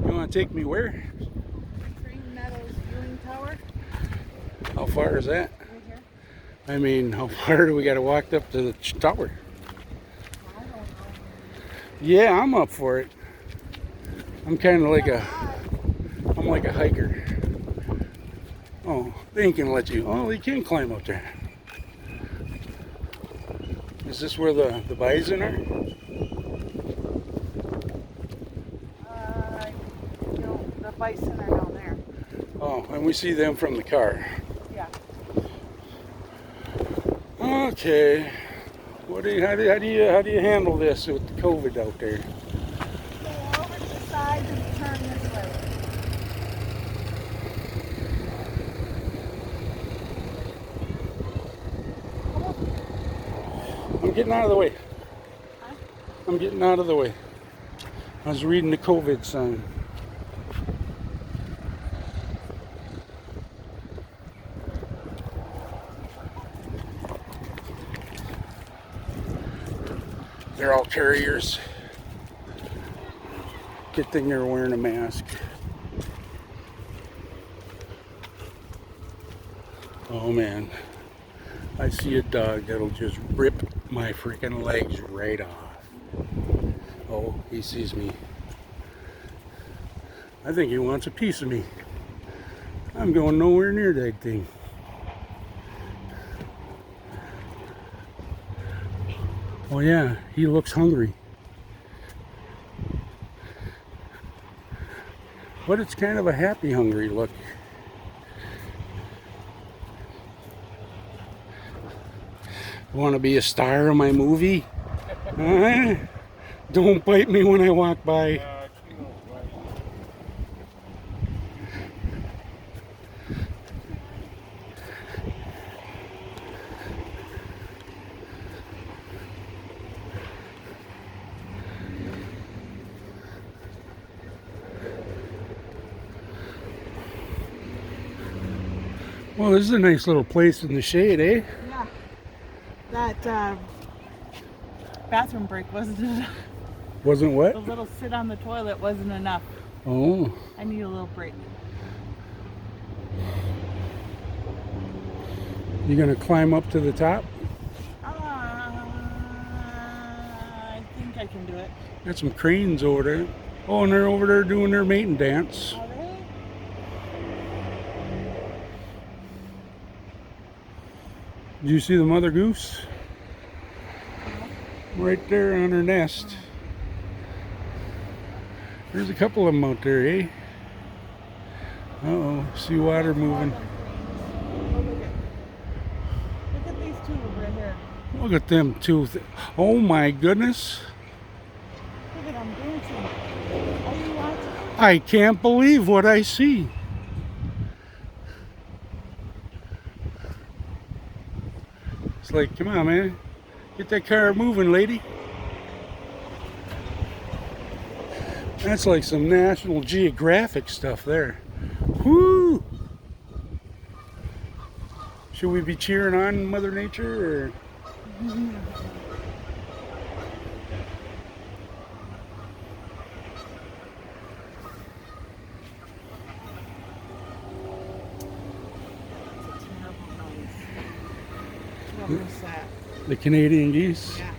You want to take me where? Green Meadows viewing tower. How far is that? Right here. I mean, how far do we got to walk up to the tower? I don't know. Yeah, I'm up for it. I'm kind of like I'm like a hiker. Oh, they ain't gonna let you. Oh, you can climb up there. Is this where the bison are? No, the bison are down there. Oh, and we see them from the car. Yeah. Okay. How do you handle this with the COVID out there? Go over to the side and turn this way. I'm getting out of the way. Huh? I'm getting out of the way. I was reading the COVID sign. They're all carriers. Good thing they're wearing a mask. Oh man, I see a dog that'll just rip my freaking legs right off. Oh, he sees me. I think he wants a piece of me. I'm going nowhere near that thing. Oh yeah, he looks hungry. But it's kind of a happy hungry look. Want to be a star of my movie? Huh? Don't bite me when I walk by. Well, this is a nice little place in the shade, eh? Yeah. That bathroom break wasn't enough. Wasn't what? The little sit on the toilet wasn't enough. Oh. I need a little break. You gonna climb up to the top? I think I can do it. Got some cranes over there. Oh, and they're over there doing their mating dance. Are they? Did you see the mother goose? Right there on her nest. There's a couple of them out there, eh? Uh-oh, see water moving. Oh, look at these two right here. Look at them two. Oh my goodness. Look at them dancing. Are you watching? I can't believe what I see. It's like, come on, man. Get that car moving, lady. That's like some National Geographic stuff there. Whoo! Should we be cheering on Mother Nature or? That's a terrible noise. What was that? The Canadian geese? Yeah.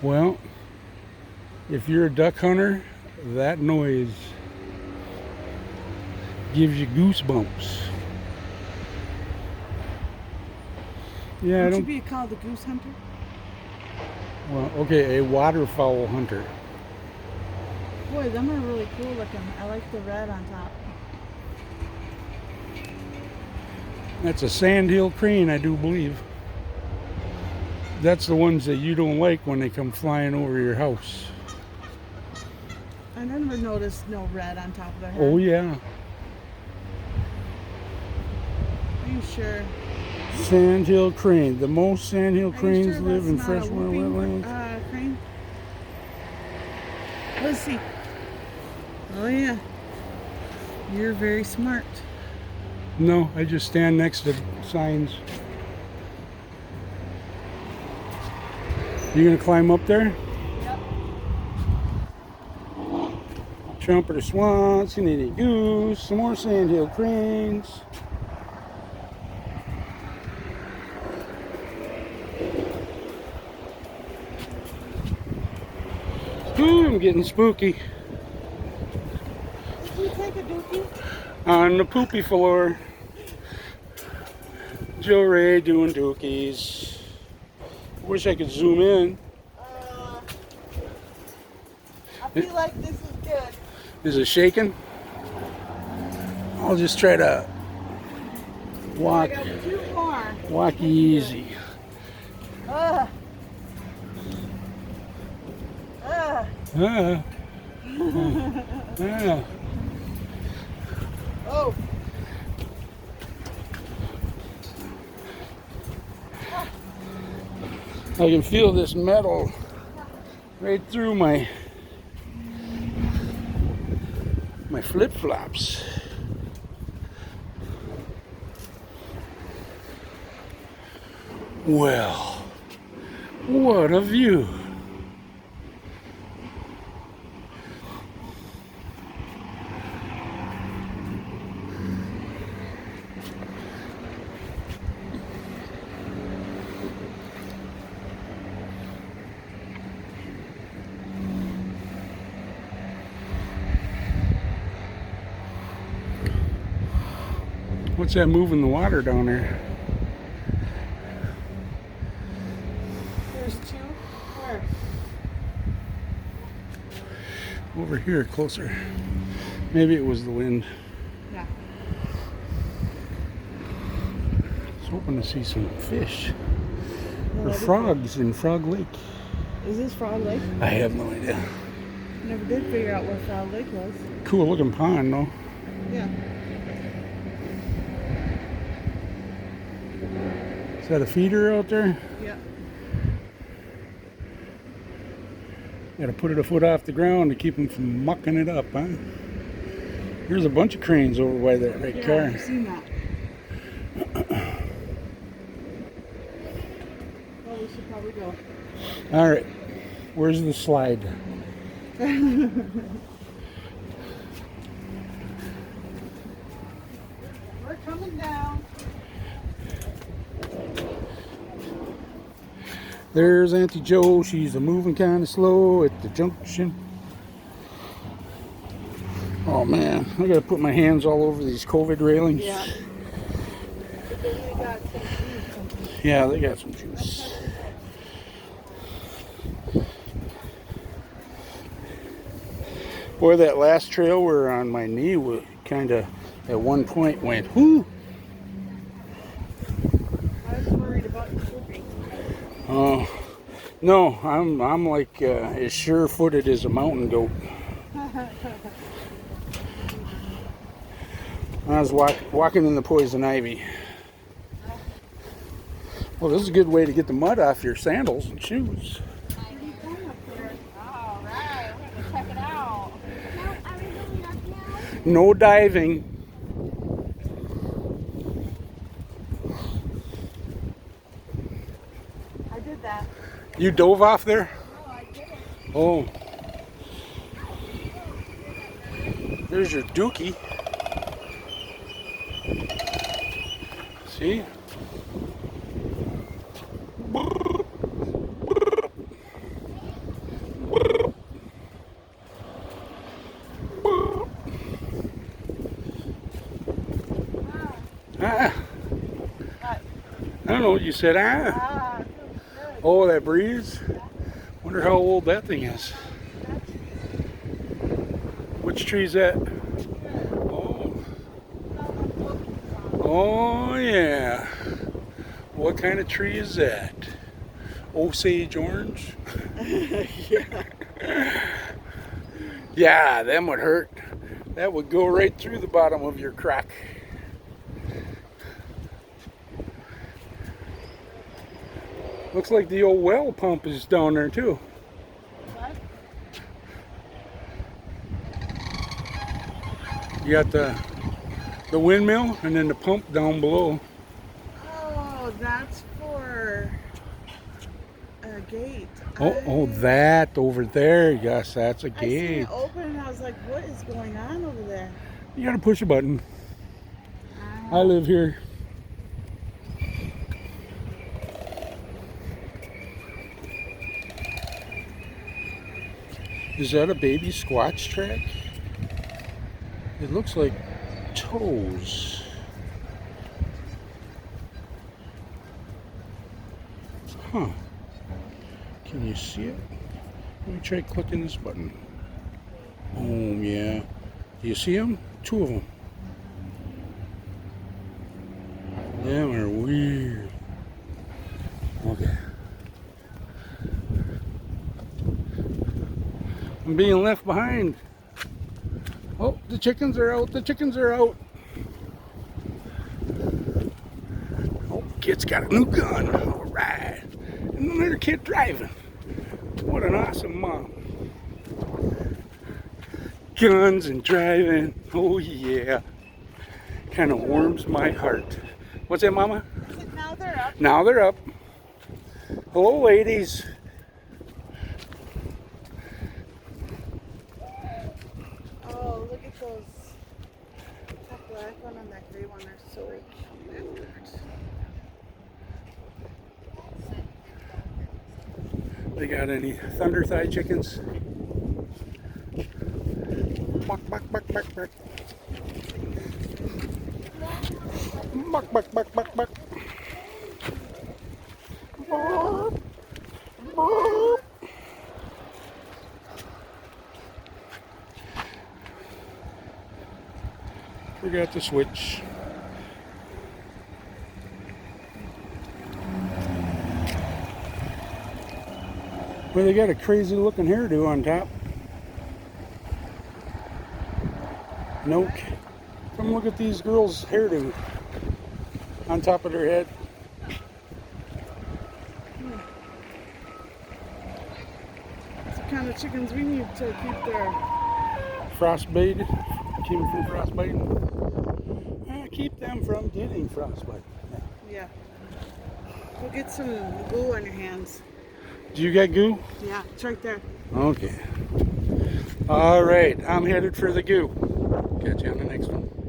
Well, if you're a duck hunter, that noise gives you goosebumps. Yeah, I Would you don't. be called a goose hunter? Well, okay, a waterfowl hunter. Boy, them are really cool looking. I like the red on top. That's a sandhill crane, I do believe. That's the ones that you don't like when they come flying over your house. I never noticed no red on top of their head. Oh yeah, Are you sure? sandhill crane. The most sandhill Are you cranes sure live in that's not a freshwater whooping wetlands. crane? Let's see. Oh yeah. You're very smart. No, I just stand next to signs. You gonna climb up there? Yep. Trumpeter swan, Canadian goose, some more sandhill cranes. Ooh, I'm getting spooky. Did you take a dookie? On the poopy floor. Joe Ray doing dookies. Wish I could zoom in. I feel like this is good. Is it shaking? I'll just try to walk, I got 2 more. walk easy. Ugh. Ah. Ah. Oh. I can feel this metal right through my flip-flops. Well, what a view. What's that moving the water down there? There's 2. Where? Over here, closer. Maybe it was the wind. Yeah. I was hoping to see some fish No, or that'd be frogs in Frog Lake. cool. Is this Frog Lake? I have no idea. Never did figure out where Frog Lake was. Cool looking pond, though. Yeah. Is that a feeder out there? Yeah. Gotta put it a foot off the ground to keep them from mucking it up, huh? There's a bunch of cranes over by that red Yeah, car. I've seen that. Oh, we should probably go. All right, where's the slide? We're coming down. There's Auntie Joe. She's moving kind of slow at the junction. Oh man, I gotta put my hands all over these COVID railings. Yeah. But then we got some juice. Yeah, they got some juice. Boy, that last trail we're on, my knee was kind of at one point went whoo. I was worried about you pooping. Oh no, I'm like as sure-footed as a mountain goat. I was walking in the poison ivy. Well, this is a good way to get the mud off your sandals and shoes. All right, we're gonna check it out. No diving. I did that. You dove off there? No, I didn't. Oh. There's your dookie. See? Ah. I don't know what you said. Ah. Ah, feels good. Oh, that breeze. Wonder how old that thing is. Which tree is that? Oh. Oh yeah. What kind of tree is that? Osage orange? Yeah. Yeah, them would hurt. That would go right through the bottom of your crack. Looks like the old well pump is down there too. What? You got the windmill and then the pump down below. Oh, that's for a gate. Oh, that over there. Yes, that's a I seen gate. it open and I was like, what is going on over there? You gotta push a button. I Ah. live here. Is that a baby squatch track? It looks like toes. Huh. Can you see it? Let me try clicking this button. Oh, yeah. Do you see them? Two of them. Them are weird. Okay. I'm being left behind. Oh, the chickens are out. The chickens are out. Oh, kid's got a new gun. All right. And another kid driving. What an awesome mom. Guns and driving. Oh, yeah. Kind of warms my heart. What's that, Mama? Now they're up. Now they're up. Hello, ladies. Oh, look at those. That black one and that gray one are so cute. They got any thunder thigh chickens? Buck, buck, buck, buck, buck. Buck, buck, buck, buck, buck. Buck, buck. Forgot to switch. Well, they got a crazy looking hairdo on top. No, come look at these girls' hairdo on top of their head. It's the kind of chickens we need to keep their. Frostbite, keep them from frostbite. Keep them from getting frostbite. Yeah. Go get some glue on your hands. Do you got goo? Yeah, it's right there. Okay. All right, I'm headed for the goo. Catch you on the next one.